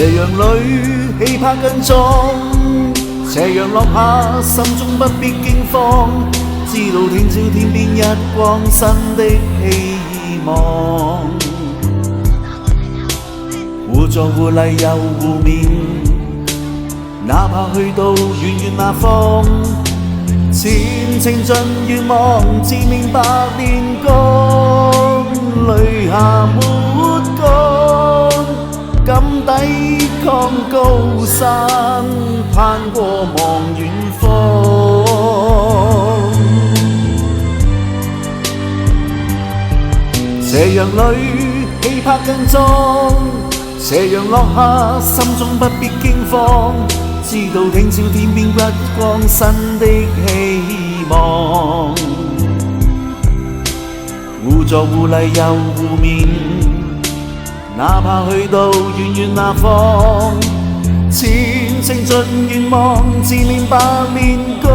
斜陽裏氣魄更壯，斜陽落下，心中不必驚慌，知道聽朝天邊一光新的希望，互助互勵又互勉，哪怕去到遠遠那方，前程盡願望，自勉百年光，淚下沒乾，敢抵抗高山，攀過望遠方。斜陽裏氣魄更壯，斜陽落下，心中不必驚慌，知道聽朝天邊一光新的希望，互助互勵又互勉，哪怕去到遠遠那方，前程盡願望，自練百年乾，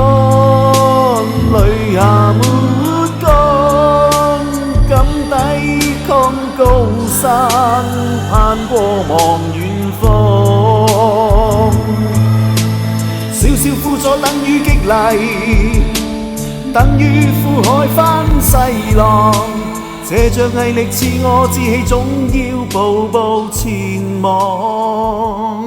淚下沒乾，敢抵抗高山，攀過望遠方。少少輔助等於激勵，等於苦海翻細浪，這像毅力賜我志氣，總要步步前望。